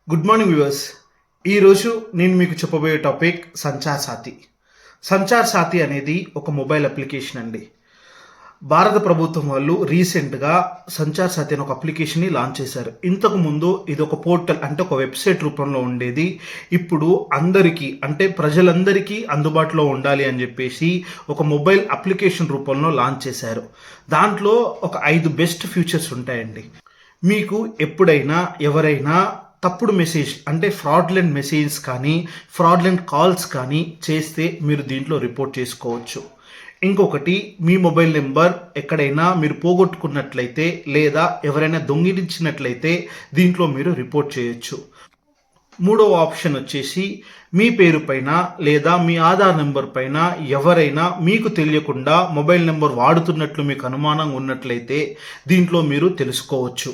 Good morning viewers. ఈరోజు నేను మీకు చెప్పబోయే టాపిక్ సంచార్ సాథి. సంచార్ సాథి అనేది ఒక మొబైల్ అప్లికేషన్ అండి. భారత ప్రభుత్వం వాళ్ళు రీసెంట్గా సంచార్ సాథి అనే ఒక అప్లికేషన్ని లాంచ్ చేశారు. ఇంతకు ముందు ఇది ఒక పోర్టల్ అంటే ఒక వెబ్సైట్ రూపంలో ఉండేది. ఇప్పుడు అందరికీ అంటే ప్రజలందరికీ అందుబాటులో ఉండాలి అని చెప్పేసి ఒక మొబైల్ అప్లికేషన్ రూపంలో లాంచ్ చేశారు. దాంట్లో ఒక 5 బెస్ట్ ఫీచర్స్ ఉంటాయండి. మీకు ఎప్పుడైనా ఎవరైనా తప్పుడు మెసేజ్ అంటే ఫ్రాడ్లెంట్ మెసేజెస్ కానీ ఫ్రాడ్లెంట్ కాల్స్ కానీ చేస్తే మీరు దీంట్లో రిపోర్ట్ చేసుకోవచ్చు. ఇంకొకటి, మీ మొబైల్ నెంబర్ ఎక్కడైనా మీరు పోగొట్టుకున్నట్లయితే లేదా ఎవరైనా దొంగిలించినట్లయితే దీంట్లో మీరు రిపోర్ట్ చేయొచ్చు. మూడవ ఆప్షన్ వచ్చేసి మీ పేరు పైన లేదా మీ ఆధార్ నెంబర్ పైన ఎవరైనా మీకు తెలియకుండా మొబైల్ నెంబర్ వాడుతున్నట్లు మీకు అనుమానం ఉన్నట్లయితే దీంట్లో మీరు తెలుసుకోవచ్చు.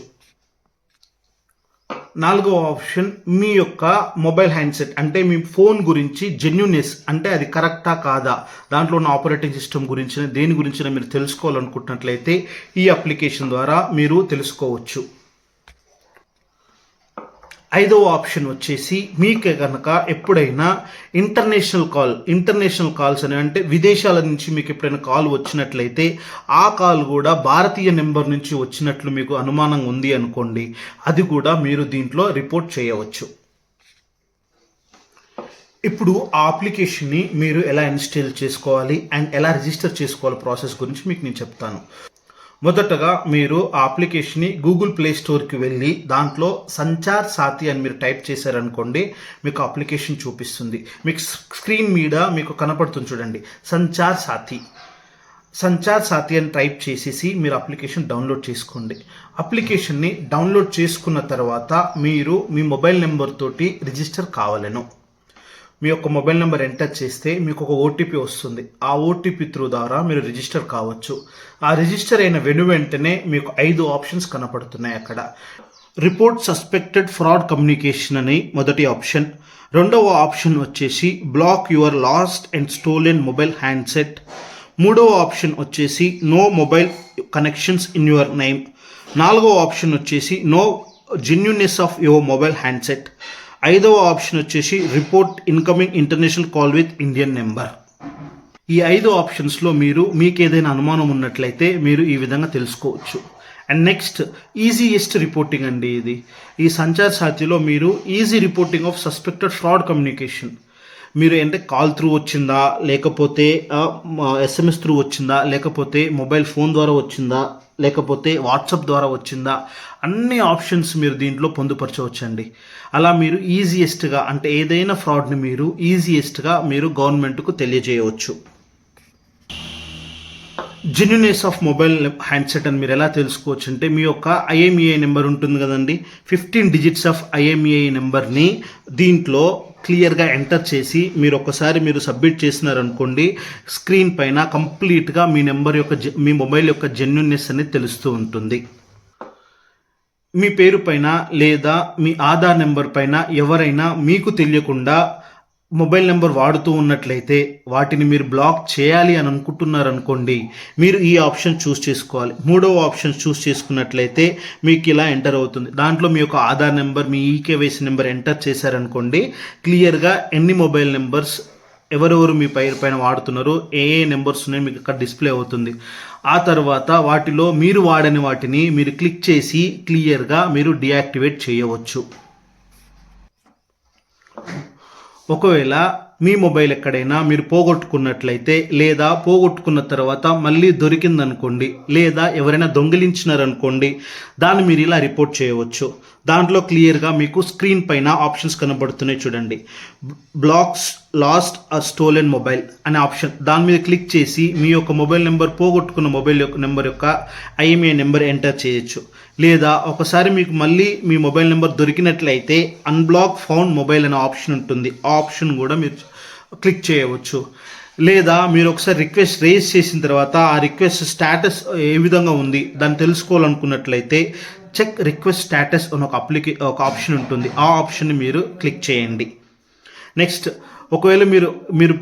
నాలుగవ ఆప్షన్, మీ యొక్క మొబైల్ హ్యాండ్సెట్ అంటే మీ ఫోన్ గురించి జెన్యునెస్ అంటే అది కరెక్టా కాదా, దాంట్లో ఉన్న ఆపరేటింగ్ సిస్టమ్ గురించి దేని గురించి మీరు తెలుసుకోవాలనుకుంటున్నట్లయితే ఈ అప్లికేషన్ ద్వారా మీరు తెలుసుకోవచ్చు. ఐదవ ఆప్షన్ వచ్చేసి మీకు కనుక ఎప్పుడైనా ఇంటర్నేషనల్ కాల్స్ అని అంటే విదేశాల నుంచి మీకు ఎప్పుడైనా కాల్ వచ్చినట్లయితే ఆ కాల్ కూడా భారతీయ నెంబర్ నుంచి వచ్చినట్లు మీకు అనుమానం ఉంది అనుకోండి, అది కూడా మీరు దీంట్లో రిపోర్ట్ చేయవచ్చు. ఇప్పుడు ఆ అప్లికేషన్ని మీరు ఎలా ఇన్స్టాల్ చేసుకోవాలి అండ్ ఎలా రిజిస్టర్ చేసుకోవాలి ప్రాసెస్ గురించి మీకు నేను చెప్తాను. మొదటగా మీరు ఆ అప్లికేషన్ని గూగుల్ ప్లే స్టోర్కి వెళ్ళి దాంట్లో సంచార్ సాథి అని మీరు టైప్ చేశారనుకోండి, మీకు అప్లికేషన్ చూపిస్తుంది. మీకు స్క్రీన్ మీద మీకు కనపడుతుంది చూడండి, సంచార్ సాథి అని టైప్ చేసేసి మీరు అప్లికేషన్ డౌన్లోడ్ చేసుకోండి. అప్లికేషన్ని డౌన్లోడ్ చేసుకున్న తర్వాత మీరు మీ మొబైల్ నెంబర్ తోటి రిజిస్టర్ కావాలను. మీ యొక్క మొబైల్ నెంబర్ ఎంటర్ చేస్తే మీకు ఒక ఓటీపీ వస్తుంది. ఆ ఓటీపీ త్రూ ద్వారా మీరు రిజిస్టర్ కావచ్చు. ఆ రిజిస్టర్ అయిన వెంటనే మీకు 5 ఆప్షన్స్ కనపడుతున్నాయి. అక్కడ రిపోర్ట్ సస్పెక్టెడ్ ఫ్రాడ్ కమ్యూనికేషన్ అని మొదటి ఆప్షన్. రెండవ ఆప్షన్ వచ్చేసి block your lost and stolen mobile handset. మూడవ ఆప్షన్ వచ్చేసి know mobile connections in your name. నాలుగవ ఆప్షన్ వచ్చేసి know genuineness of your mobile handset. ఐదవ ఆప్షన్ వచ్చేసి report incoming international call with Indian number. ఈ 5 ఆప్షన్స్లో మీకు ఏదైనా అనుమానం ఉన్నట్లయితే మీరు ఈ విధంగా తెలుసుకోవచ్చు. అండ్ నెక్స్ట్, ఈజీయెస్ట్ రిపోర్టింగ్ అండి ఇది. ఈ సంచార్ సాథిలో మీరు easy reporting of suspected fraud communication, మీరు అంటే కాల్ త్రూ వచ్చిందా, లేకపోతే ఎస్ఎంఎస్ త్రూ వచ్చిందా, లేకపోతే మొబైల్ ఫోన్ ద్వారా వచ్చిందా, లేకపోతే వాట్సాప్ ద్వారా వచ్చిందా, అన్ని ఆప్షన్స్ మీరు దీంట్లో పొందుపరచవచ్చండి. అలా మీరు ఈజీయెస్ట్గా అంటే ఏదైనా ఫ్రాడ్ని మీరు ఈజీయెస్ట్గా మీరు గవర్నమెంట్కు తెలియజేయవచ్చు. జెన్యునెస్ ఆఫ్ మొబైల్ హ్యాండ్సెట్ అని మీరు ఎలా తెలుసుకోవచ్చు అంటే, మీ యొక్క ఐఎంఈఐ నెంబర్ ఉంటుంది కదండి, 15 డిజిట్స్ ఆఫ్ ఐఎంఈఐ నెంబర్ని దీంట్లో క్లియర్గా ఎంటర్ చేసి మీరు సబ్మిట్ చేసినారనుకోండి, స్క్రీన్ పైన కంప్లీట్గా మీ మొబైల్ యొక్క జెన్యునెస్ అనేది తెలుస్తూ ఉంటుంది. మీ పేరు పైన లేదా మీ ఆధార్ నెంబర్ పైన ఎవరైనా మీకు తెలియకుండా మొబైల్ నెంబర్ వాడుతూ ఉన్నట్లయితే వాటిని మీరు బ్లాక్ చేయాలి అని అనుకుంటున్నారనుకోండి, మీరు ఈ ఆప్షన్ చూస్ చేసుకోవాలి. మూడవ ఆప్షన్ చూస్ చేసుకున్నట్లయితే మీకు ఇలా ఎంటర్ అవుతుంది. దాంట్లో మీ యొక్క ఆధార్ నెంబర్, మీ ఈకేవైసీ నెంబర్ ఎంటర్ చేశారనుకోండి, క్లియర్గా ఎన్ని మొబైల్ నెంబర్స్ ఎవరెవరు మీ పైన వాడుతున్నారో ఏ నెంబర్స్ ఉన్నాయో మీకు అక్కడ డిస్ప్లే అవుతుంది. ఆ తర్వాత వాటిలో మీరు వాడని వాటిని మీరు క్లిక్ చేసి క్లియర్గా మీరు డియాక్టివేట్ చేయవచ్చు. ఒకవేళ మీ మొబైల్ ఎక్కడైనా మీరు పోగొట్టుకున్నట్లయితే లేదా పోగొట్టుకున్న తర్వాత మళ్ళీ దొరికిందనుకోండి, లేదా ఎవరైనా దొంగిలించినారనుకోండి, దాన్ని మీరు ఇలా రిపోర్ట్ చేయవచ్చు. దాంట్లో క్లియర్గా మీకు స్క్రీన్ పైన ఆప్షన్స్ కనబడుతున్నాయి చూడండి, blocks lost or stolen mobile అనే ఆప్షన్. దాని మీద క్లిక్ చేసి మీ యొక్క మొబైల్ నెంబర్, పోగొట్టుకున్న మొబైల్ యొక్క నెంబర్ యొక్క ఐఎంఐ నెంబర్ ఎంటర్ చేయొచ్చు. లేదా ఒకసారి మీకు మళ్ళీ మీ మొబైల్ నెంబర్ దొరికినట్లయితే అన్బ్లాక్ ఫౌండ్ మొబైల్ అనే ఆప్షన్ ఉంటుంది, ఆ ఆప్షన్ కూడా మీరు క్లిక్ చేయవచ్చు. లేదా మీరు ఒకసారి రిక్వెస్ట్ రేజ్ చేసిన తర్వాత ఆ రిక్వెస్ట్ స్టేటస్ ఏ విధంగా ఉంది దాన్ని తెలుసుకోవాలనుకున్నట్లయితే చెక్ రిక్వెస్ట్ స్టేటస్ అని ఒక ఆప్షన్ ఉంటుంది, ఆ ఆప్షన్ని మీరు క్లిక్ చేయండి. నెక్స్ట్, ఒకవేళ మీరు మీరు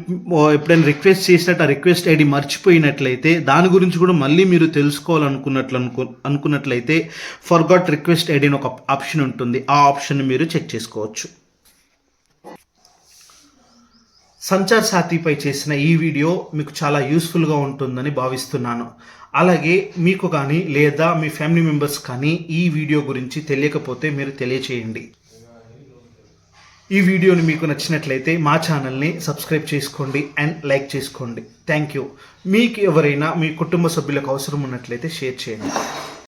ఎప్పుడైనా రిక్వెస్ట్ చేసినట్టు ఆ రిక్వెస్ట్ ఐడి మర్చిపోయినట్లయితే దాని గురించి కూడా మళ్ళీ మీరు అనుకున్నట్లయితే ఫర్గాట్ రిక్వెస్ట్ ఐడి అని ఒక ఆప్షన్ ఉంటుంది. ఆ ఆప్షన్ని మీరు చెక్ చేసుకోవచ్చు. సంచార్ సాథీపై చేసిన ఈ వీడియో మీకు చాలా యూస్ఫుల్గా ఉంటుందని భావిస్తున్నాను. అలాగే మీకు కానీ లేదా మీ ఫ్యామిలీ మెంబర్స్ కానీ ఈ వీడియో గురించి తెలియకపోతే మీరు తెలియచేయండి. ఈ వీడియోని మీకు నచ్చినట్లయితే మా ఛానల్ని సబ్స్క్రైబ్ చేసుకోండి అండ్ లైక్ చేసుకోండి. Thank you. మీకు ఎవరైనా మీ కుటుంబ సభ్యులకు అవసరం ఉన్నట్లయితే షేర్ చేయండి.